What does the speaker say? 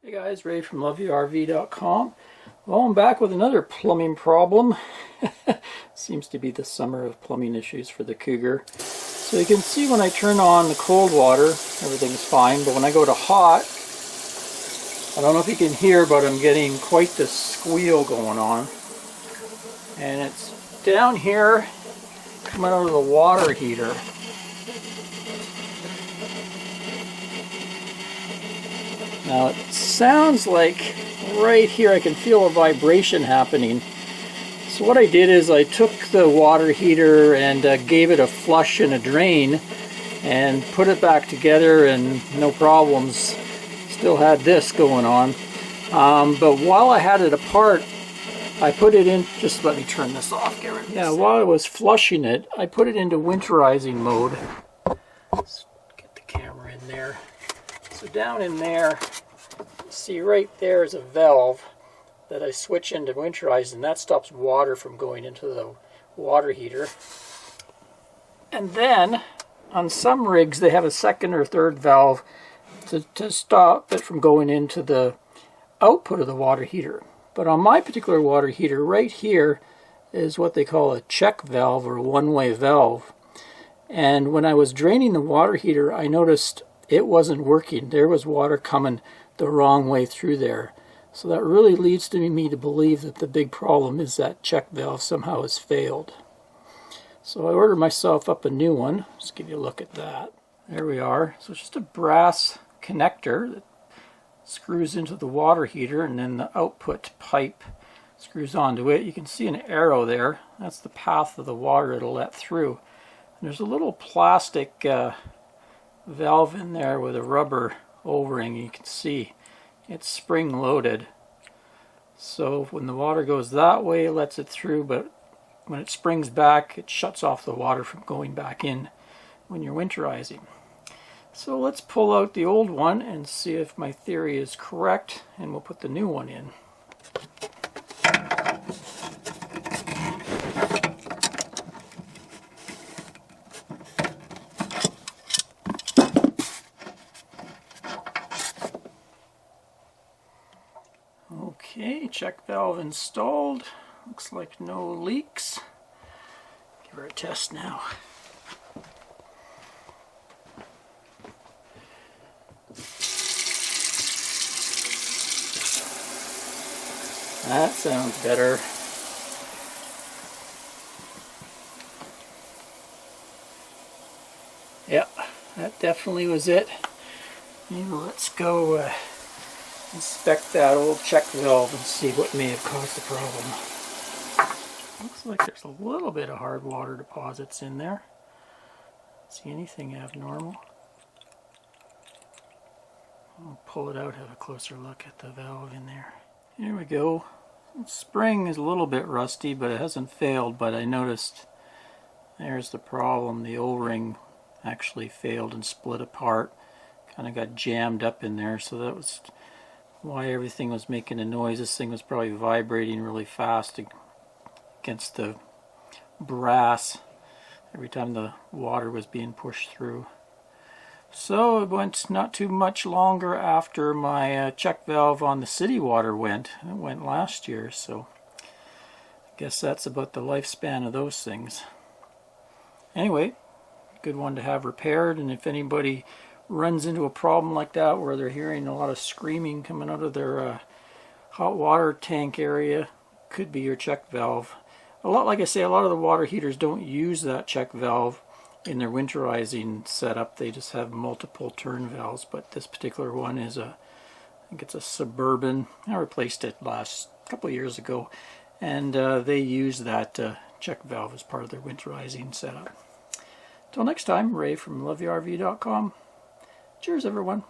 Hey guys, Ray from loveyourrv.com. Well, I'm back with another plumbing problem. Seems to be the summer of plumbing issues for the Cougar. So you can see when I turn on the cold water, everything's fine, but when I go to hot, I don't know if you can hear, but I'm getting quite the squeal going on. And it's down here, coming out of the water heater. Now it sounds like right here I can feel a vibration happening. So what I did is I took the water heater and gave it a flush and a drain and put it back together, and no problems. Still had this going on. But while I had it apart, I put it in, just let me turn this off, Garrett. Yeah, while I was flushing it, I put it into winterizing mode. Let's get the camera in there. So down in there, see right there is a valve that I switch into winterizing. That stops water from going into the water heater. And then on some rigs they have a second or third valve to stop it from going into the output of the water heater. But on my particular water heater, right here is what they call a check valve or a one-way valve. And when I was draining the water heater, I noticed it wasn't working. There was water coming the wrong way through there. So that really leads to me to believe that the big problem is that check valve somehow has failed. So I ordered myself up a new one. Let's give you a look at that. There we are. So it's just a brass connector that screws into the water heater, and then the output pipe screws onto it. You can see an arrow there. That's the path of the water it'll let through. And there's a little plastic valve in there with a rubber O-ring. You can see it's spring loaded, so when the water goes that way it lets it through, but when it springs back it shuts off the water from going back in when you're winterizing. So let's pull out the old one and see if my theory is correct, and we'll put the new one in. Okay, check valve installed. Looks like no leaks. Give her a test now. That sounds better. Yep, that definitely was it. Maybe let's go inspect that old check valve and see what may have caused the problem. Looks like there's a little bit of hard water deposits in there. See anything abnormal? I'll pull it out, have a closer look at the valve in there. Here we go. The spring is a little bit rusty, but it hasn't failed. But I noticed there's the problem. The O-ring actually failed and split apart. Kind of got jammed up in there, so that was why everything was making a noise. This thing was probably vibrating really fast against the brass every time the water was being pushed through. So it went not too much longer after my check valve on the city water went. It went last year, so I guess that's about the lifespan of those things. Anyway, good one to have repaired, and if anybody runs into a problem like that where they're hearing a lot of screaming coming out of their hot water tank area, could be your check valve. Like I say, a lot of the water heaters don't use that check valve in their winterizing setup. They just have multiple turn valves, but this particular one is I think it's a Suburban. I replaced it last couple of years ago, and they use that check valve as part of their winterizing setup. Till next time, Ray from loveyourrv.com. Cheers, everyone.